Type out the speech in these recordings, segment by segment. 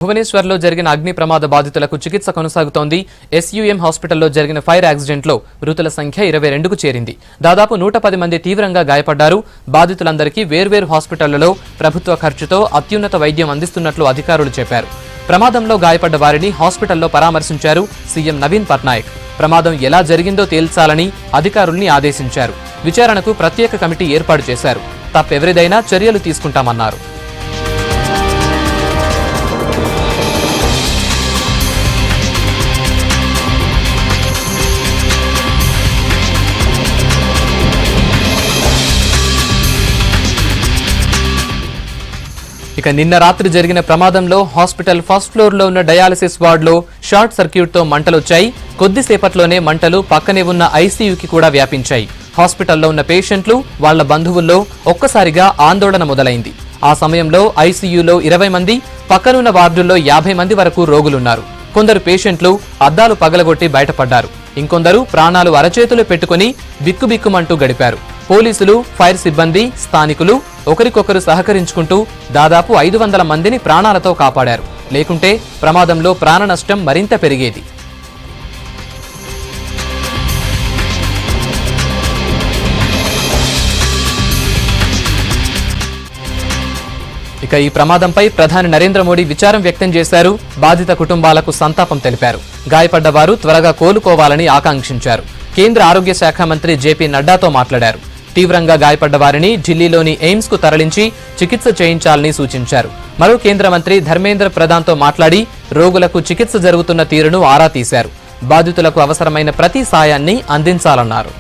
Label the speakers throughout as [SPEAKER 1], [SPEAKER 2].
[SPEAKER 1] భువనేశ్వర్లో జరిగిన అగ్ని ప్రమాద బాధితులకు చికిత్స కొనసాగుతోంది. ఎస్యూఎం హాస్పిటల్లో జరిగిన ఫైర్ యాక్సిడెంట్లో మృతుల సంఖ్య 22కు చేరింది. దాదాపు 110 మంది తీవ్రంగా గాయపడ్డారు. బాధితులందరికీ వేర్వేరు హాస్పిటళ్లలో ప్రభుత్వ ఖర్చుతో అత్యున్నత వైద్యం అందిస్తున్నట్లు అధికారులు చెప్పారు. ప్రమాదంలో గాయపడ్డ వారిని హాస్పిటల్లో పరామర్శించారు సీఎం నవీన్ పట్నాయక్. ప్రమాదం ఎలా జరిగిందో తేల్చాలని అధికారుల్ని ఆదేశించారు. విచారణకు ప్రత్యేక కమిటీ ఏర్పాటు చేశారు. తప్పెవరిదైనా చర్యలు తీసుకుంటామన్నారు. ఇక నిన్న రాత్రి జరిగిన ప్రమాదంలో హాస్పిటల్ ఫస్ట్ ఫ్లోర్ లో ఉన్న డయాలసిస్ వార్డులో షార్ట్ సర్క్యూట్ తో మంటలొచ్చాయి. కొద్దిసేపట్లోనే మంటలు పక్కనే ఉన్న ఐసీయూకి కూడా వ్యాపించాయి. హాస్పిటల్లో ఉన్న పేషెంట్లు, వాళ్ల బంధువుల్లో ఒక్కసారిగా ఆందోళన మొదలైంది. ఆ సమయంలో ఐసీయూలో 20 మంది, పక్కనున్న వార్డుల్లో 50 మంది వరకు రోగులున్నారు. కొందరు పేషెంట్లు అద్దాలు పగలగొట్టి బయటపడ్డారు. ఇంకొందరు ప్రాణాలు అరచేతులు పెట్టుకుని బిక్కుబిక్కుమంటూ గడిపారు. పోలీసులు, ఫైర్ సిబ్బంది, స్థానికులు ఒకరికొకరు సహకరించుకుంటూ దాదాపు 500 మందిని ప్రాణాలతో కాపాడారు. లేకుంటే ప్రమాదంలో ప్రాణ నష్టం మరింత పెరిగేది. ఇక ఈ ప్రమాదంపై ప్రధాని నరేంద్ర మోడీ విచారం వ్యక్తం చేశారు. బాధిత కుటుంబాలకు సంతాపం తెలిపారు. గాయపడ్డ వారు త్వరగా కోలుకోవాలని ఆకాంక్షించారు. కేంద్ర ఆరోగ్య శాఖ మంత్రి జేపీ నడ్డాతో మాట్లాడారు. తీవ్రంగా గాయపడ్డ వారిని ఢిల్లీలోని ఎయిమ్స్ కు తరలించి చికిత్స చేయించాలని సూచించారు. మరో కేంద్ర మంత్రి ధర్మేంద్ర ప్రధాన్తో మాట్లాడి రోగులకు చికిత్స జరుగుతున్న తీరును ఆరా తీశారు. బాధితులకు అవసరమైన ప్రతి సాయాన్ని అందించాలన్నారు.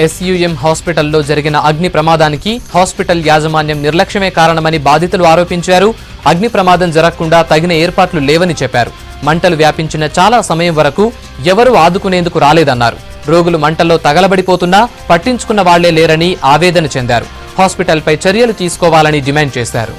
[SPEAKER 1] ఎస్యూఎం హాస్పిటల్లో జరిగిన అగ్ని ప్రమాదానికి హాస్పిటల్ యాజమాన్యం నిర్లక్ష్యమే కారణమని బాధితులు ఆరోపించారు. అగ్ని ప్రమాదం జరగకుండా తగిన ఏర్పాట్లు లేవని చెప్పారు. మంటలు వ్యాపించిన చాలా సమయం వరకు ఎవరూ ఆదుకునేందుకు రాలేదన్నారు. రోగులు మంటల్లో తగలబడిపోతున్నా పట్టించుకున్న వాళ్లే లేరని ఆవేదన చెందారు. హాస్పిటల్పై చర్యలు తీసుకోవాలని డిమాండ్ చేశారు.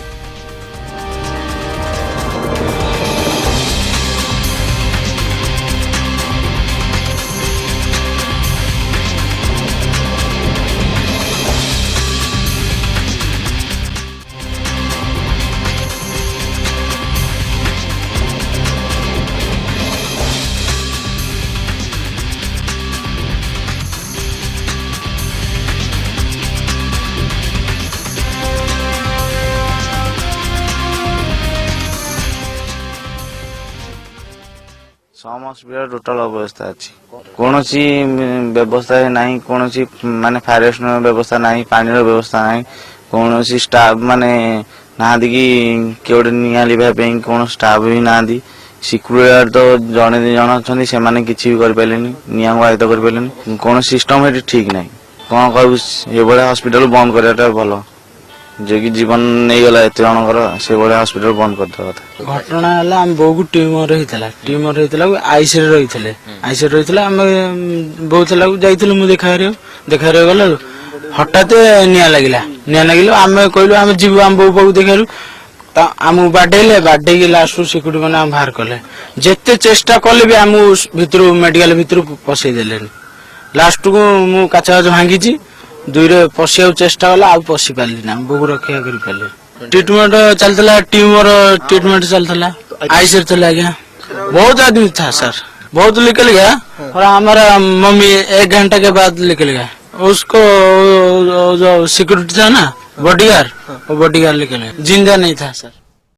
[SPEAKER 2] हॉस्पिटल टोटाल अवस्था अच्छी कौन व्यवस्था नहीं, कौन माने फायर व्यवस्था नहीं, पानी व्यवस्था नहीं, कौन स्टाफ माने ना कि किए निआ लिभा कौन स्टाफ भी ना सिक्यूरिटी तो जड़े दि जन अच्छा से मैंने किसी भी करें निआ को आयत्त करें कौन सिस्टम ये ठीक ना कौन कहूँ ये हॉस्पिटल बंद कराटा भल जे कि जीवन नहीं गला एत जनकर से भाया हॉस्पिटल बंद कर
[SPEAKER 3] घटना है आम बो को ट्यूमर होता आईसी रही आईसी रही आम बो जाइलु मुझे देखा गला हठात निआ लगे आम कहलु आम जीव आम बो पाक देखालु आम बाडे बाडे लास्ट सिक्यूरिटी मैंने बाहर कले जिते चेष्टा कले भी आम भर मेडिकल भर पशेदे लास्ट को मु काचा भांगी दुईरे पशिया चेष्टा कला आ पशि पार्ली ना बोक रक्षा कर ट्रीटमेंट चलता ट्यूमर ट्रीटमेंट चलता आईसी चला गया बहुत आदमी था सर बहुत निकल गया और हमारा मम्मी 1 घंटा के बाद निकल गया उसको जो सिक्योरिटी था ना बॉडीगार्ड वो बॉडीगार्ड निकल गया जिंदा नहीं था सर।